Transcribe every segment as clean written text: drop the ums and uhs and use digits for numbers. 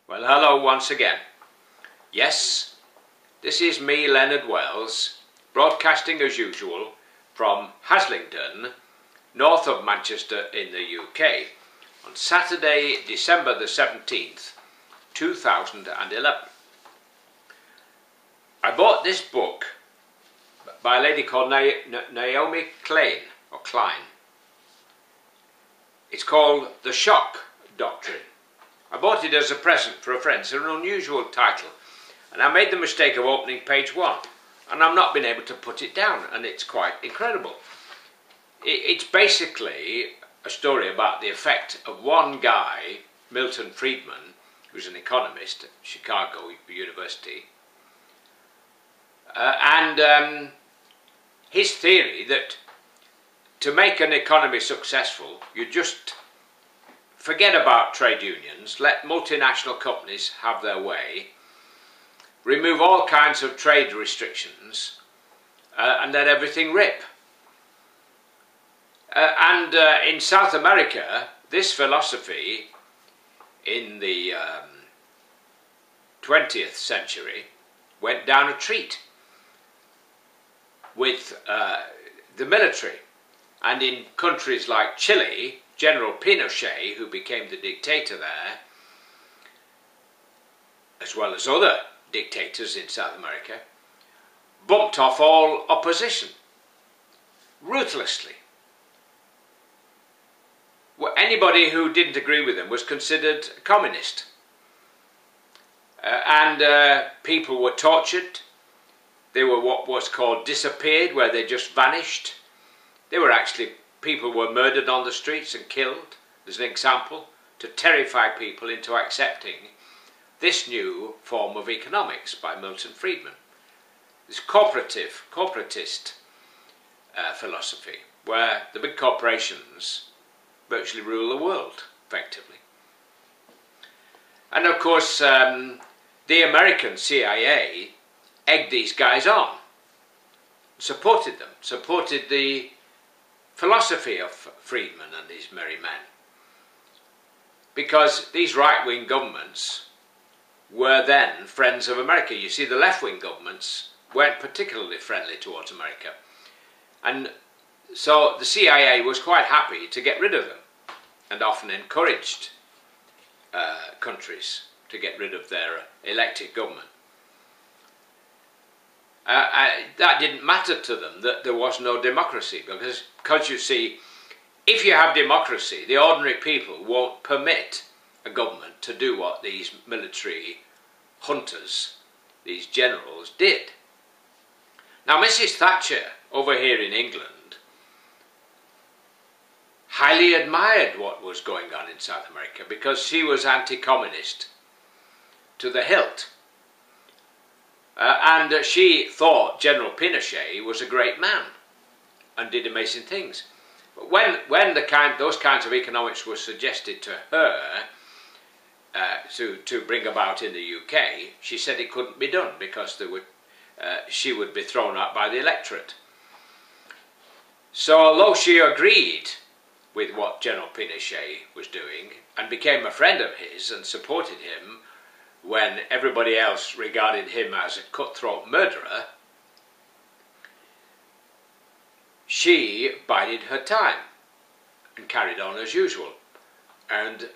Well, hello once again. Yes, this is me, Leonard Wells, broadcasting as usual from HASLINGDEN, north of Manchester in the UK, on Saturday, December the 17th, 2011. I bought this book by a lady called Naomi Klein. It's called The Shock Doctrine. I bought it as a present for a friend. It's an unusual title, and I made the mistake of opening page 1, and I've not been able to put it down, and it's quite incredible. It's basically a story about the effect of one guy, Milton Friedman, who's an economist at Chicago University, and his theory that to make an economy successful, you just forget about trade unions, let multinational companies have their way, remove all kinds of trade restrictions, and let everything rip. In South America, this philosophy in the 20th century went down a treat with the military. And in countries like Chile, General Pinochet, who became the dictator there, as well as other dictators in South America, bumped off all opposition ruthlessly. Anybody who didn't agree with them was considered a communist. People were tortured. They were what was called disappeared, where they just vanished. They were actually, people were murdered on the streets and killed, as an example, to terrify people into accepting this new form of economics by Milton Friedman. This corporatist philosophy, where the big corporations virtually rule the world, effectively. And of course, the American CIA egged these guys on, supported them, supported the philosophy of Friedman and his merry men. Because these right-wing governments were then friends of America. You see, the left-wing governments weren't particularly friendly towards America. And so the CIA was quite happy to get rid of them, and often encouraged countries to get rid of their elected government. That didn't matter to them, that there was no democracy, because you see, if you have democracy, the ordinary people won't permit a government to do what these military hunters, these generals, did. Now, Mrs. Thatcher, over here in England, highly admired what was going on in South America, because she was anti-communist to the hilt. And she thought General Pinochet was a great man and did amazing things. But when those kinds of economics were suggested to her to bring about in the UK, she said it couldn't be done because she would be thrown out by the electorate. So although she agreed with what General Pinochet was doing and became a friend of his and supported him when everybody else regarded him as a cutthroat murderer, she bided her time and carried on as usual. And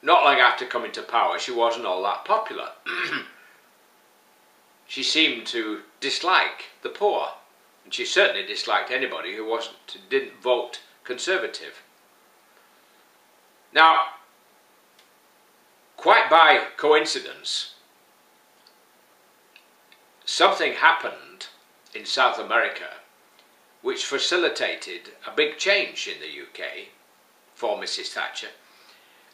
not long after coming to power, she wasn't all that popular. She seemed to dislike the poor, and she certainly disliked anybody who didn't vote Conservative. Now, quite by coincidence, something happened in South America which facilitated a big change in the UK for Mrs. Thatcher,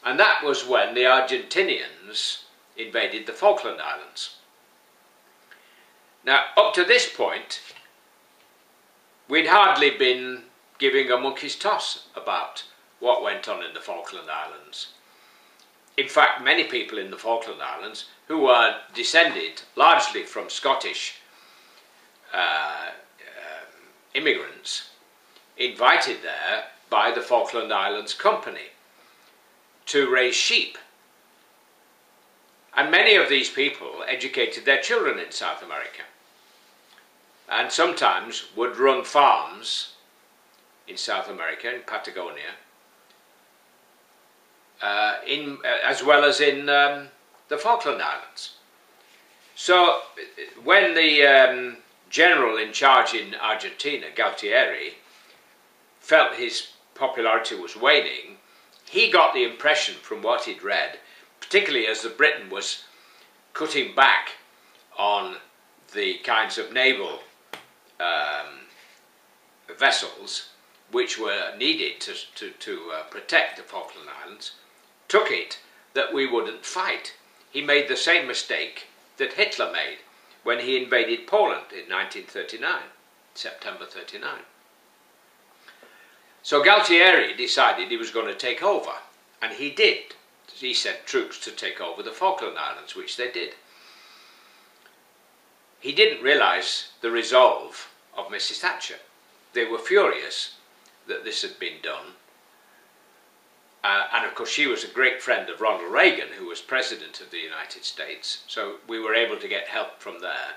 and that was when the Argentinians invaded the Falkland Islands. Now, up to this point, we'd hardly been giving a monkey's toss about what went on in the Falkland Islands. In fact, many people in the Falkland Islands, who were descended largely from Scottish immigrants, invited there by the Falkland Islands Company to raise sheep And many of these people educated their children in South America, and sometimes would run farms in South America, in Patagonia, as well as in the Falkland Islands. So when the general in charge in Argentina, Galtieri, felt his popularity was waning, he got the impression from what he'd read, particularly as Britain was cutting back on the kinds of naval vessels which were needed to protect the Falkland Islands, took it that we wouldn't fight. He made the same mistake that Hitler made when he invaded Poland in 1939, September 39. So Galtieri decided he was going to take over, and he did. He sent troops to take over the Falkland Islands, which they did. He didn't realise the resolve of Mrs. Thatcher. They were furious that this had been done. And of course she was a great friend of Ronald Reagan, who was President of the United States, so we were able to get help from there.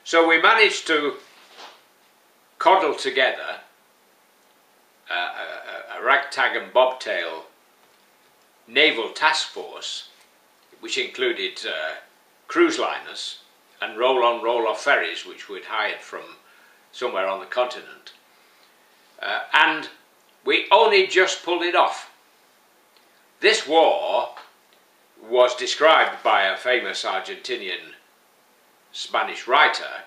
So we managed to coddle together a ragtag and bobtail naval task force, which included cruise liners and roll-on, roll-off ferries, which we'd hired from somewhere on the continent. And we only just pulled it off. This war was described by a famous Argentinian Spanish writer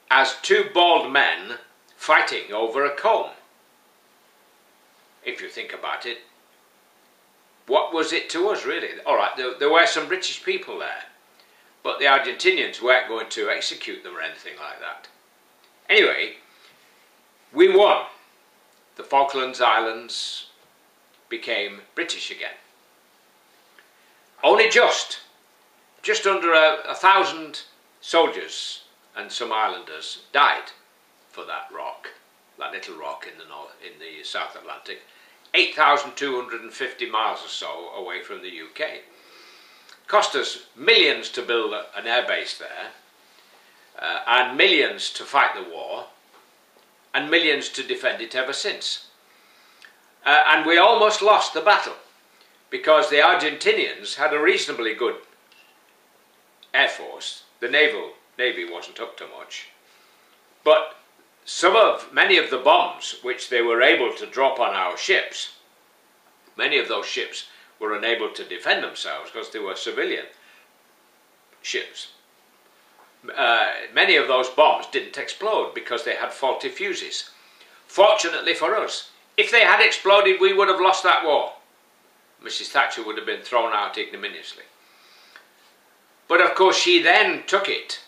as two bald men fighting over a comb. If you think about it, what was it to us, really? All right, there were some British people there, but the Argentinians weren't going to execute them or anything like that. Anyway, we won. The Falklands Islands became British again. Only just under 1,000 soldiers and some islanders died for that rock, that little rock in the South Atlantic, 8,250 miles or so away from the UK. Cost us millions to build an airbase there, and millions to fight the war, and millions to defend it ever since. And we almost lost the battle, because the Argentinians had a reasonably good air force. The Navy wasn't up to much. But many of the bombs which they were able to drop on our ships, many of those ships were unable to defend themselves because they were civilian ships. Many of those bombs didn't explode because they had faulty fuses. Fortunately for us, if they had exploded, we would have lost that war. Mrs. Thatcher would have been thrown out ignominiously. But of course she then took it.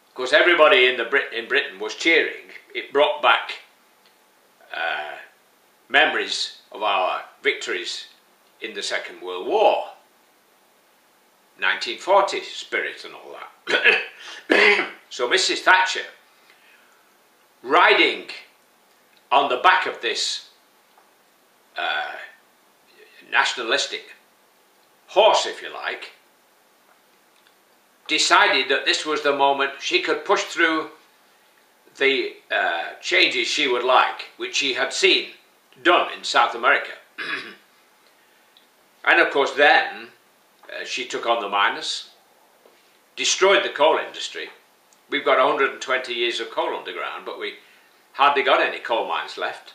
Of course everybody in Britain was cheering. It brought back memories of our victories in the Second World War. 1940 spirit and all that. So Mrs. Thatcher, riding on the back of this nationalistic horse, if you like, decided that this was the moment she could push through the changes she would like, which she had seen done in South America. And of course then she took on the miners, destroyed the coal industry. We've got 120 years of coal underground, but we hardly got any coal mines left.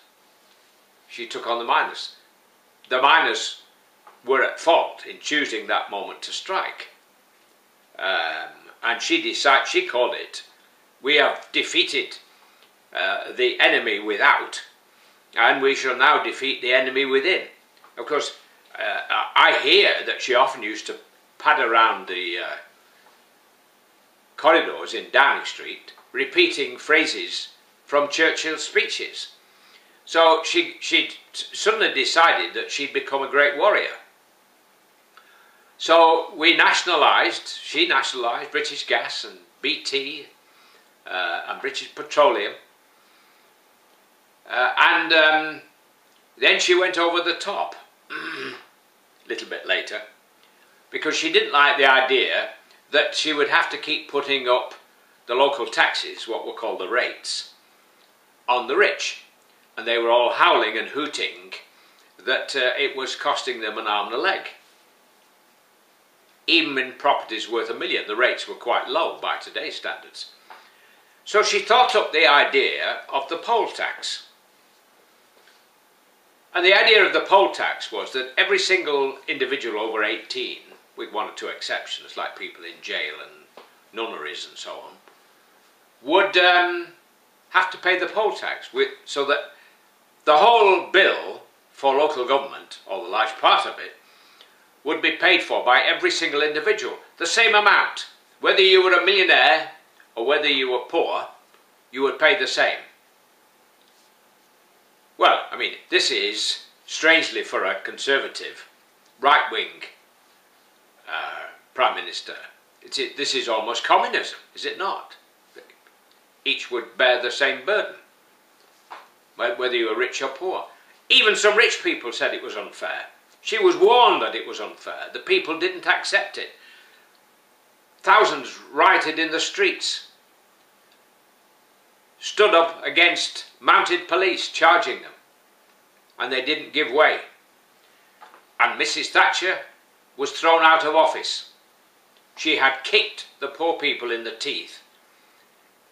She took on the miners. The miners were at fault in choosing that moment to strike. And she called it, we have defeated the enemy without, and we shall now defeat the enemy within. Of course, I hear that she often used to pad around the corridors in Downing Street, repeating phrases from Churchill's speeches. So she'd suddenly decided that she'd become a great warrior. So she nationalised British Gas and BT and British Petroleum. And then she went over the top, a little bit later, because she didn't like the idea that she would have to keep putting up the local taxes, what were called the rates, on the rich. And they were all howling and hooting that it was costing them an arm and a leg. Even in properties worth $1 million, the rates were quite low by today's standards. So she thought up the idea of the poll tax. And the idea of the poll tax was that every single individual over 18, with one or two exceptions, like people in jail and nunneries and so on, would have to pay the poll tax, so that the whole bill for local government, or the large part of it, would be paid for by every single individual. The same amount. Whether you were a millionaire or whether you were poor, you would pay the same. Well, I mean, this is, strangely for a conservative, right-wing Prime Minister, this is almost communism, is it not? Each would bear the same burden, whether you were rich or poor. Even some rich people said it was unfair. She was warned that it was unfair. The people didn't accept it. Thousands rioted in the streets, stood up against mounted police charging them, and they didn't give way. And Mrs. Thatcher was thrown out of office. She had kicked the poor people in the teeth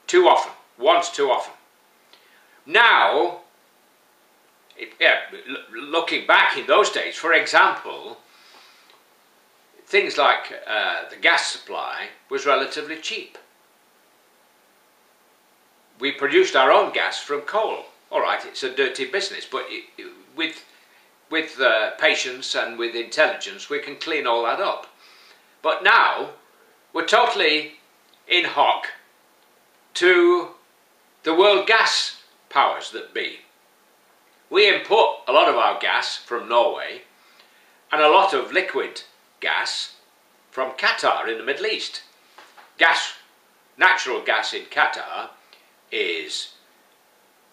too often, once too often. Now, looking back in those days, for example, things like the gas supply was relatively cheap. We produced our own gas from coal. All right, it's a dirty business, but with patience and with intelligence, we can clean all that up. But now, we're totally in hock to the world gas powers that be. We import a lot of our gas from Norway and a lot of liquid gas from Qatar in the Middle East. Natural gas in Qatar is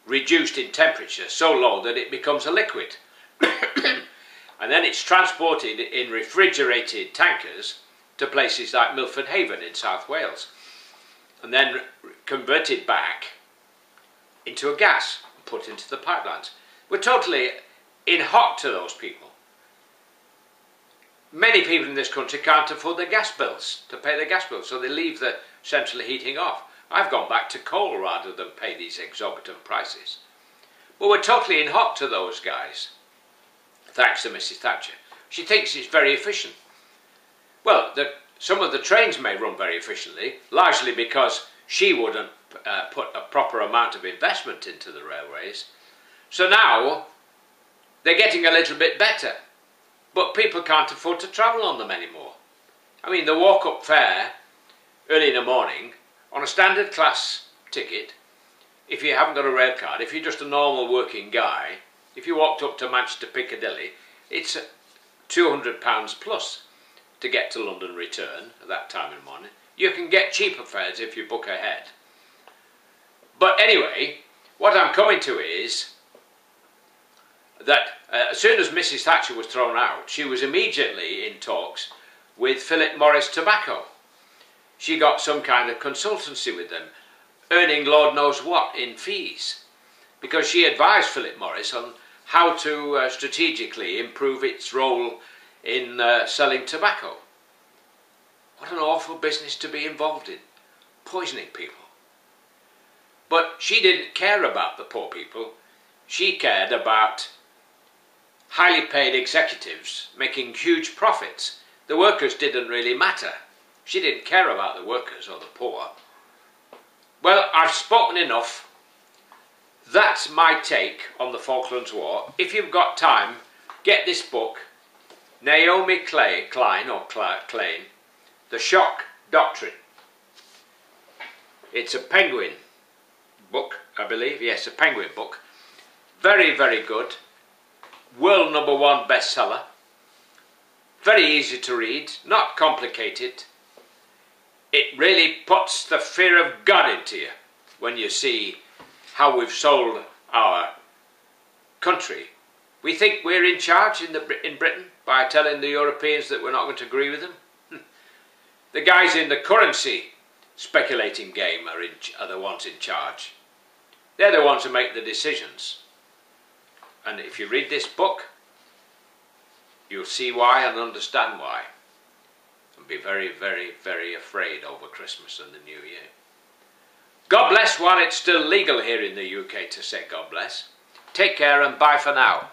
reduced in temperature so low that it becomes a liquid. And then it's transported in refrigerated tankers to places like Milford Haven in South Wales, and then converted back into a gas and put into the pipelines. We're totally in hock to those people. Many people in this country can't afford their gas bills, to pay their gas bills, so they leave the central heating off. I've gone back to coal rather than pay these exorbitant prices. But we're totally in hock to those guys, thanks to Mrs. Thatcher. She thinks it's very efficient. Well, some of the trains may run very efficiently, largely because she wouldn't put a proper amount of investment into the railways. So now they're getting a little bit better, but people can't afford to travel on them anymore. I mean, the walk-up fare early in the morning on a standard class ticket, if you haven't got a rail card, if you're just a normal working guy, if you walked up to Manchester Piccadilly, it's £200 plus to get to London return at that time in the morning. You can get cheaper fares if you book ahead. But anyway, what I'm coming to is that as soon as Mrs. Thatcher was thrown out, she was immediately in talks with Philip Morris Tobacco. She got some kind of consultancy with them, earning Lord knows what in fees, because she advised Philip Morris on how to strategically improve its role in selling tobacco. What an awful business to be involved in, poisoning people. But she didn't care about the poor people. She cared about highly paid executives making huge profits. The workers didn't really matter. She didn't care about the workers or the poor. Well, I've spoken enough. That's my take on the Falklands War. If you've got time, get this book, Naomi Klein, The Shock Doctrine. It's a Penguin book, I believe. Yes, a Penguin book. Very, very good. World #1 bestseller. Very easy to read, not complicated. It really puts the fear of God into you when you see how we've sold our country. We think we're in charge in Britain. by telling the Europeans that we're not going to agree with them? The guys in the currency speculating game are the ones in charge. They're the ones who make the decisions. And if you read this book, you'll see why and understand why. And be very, very, very afraid over Christmas and the New Year. God bless while it's still legal here in the UK to say God bless. Take care and bye for now.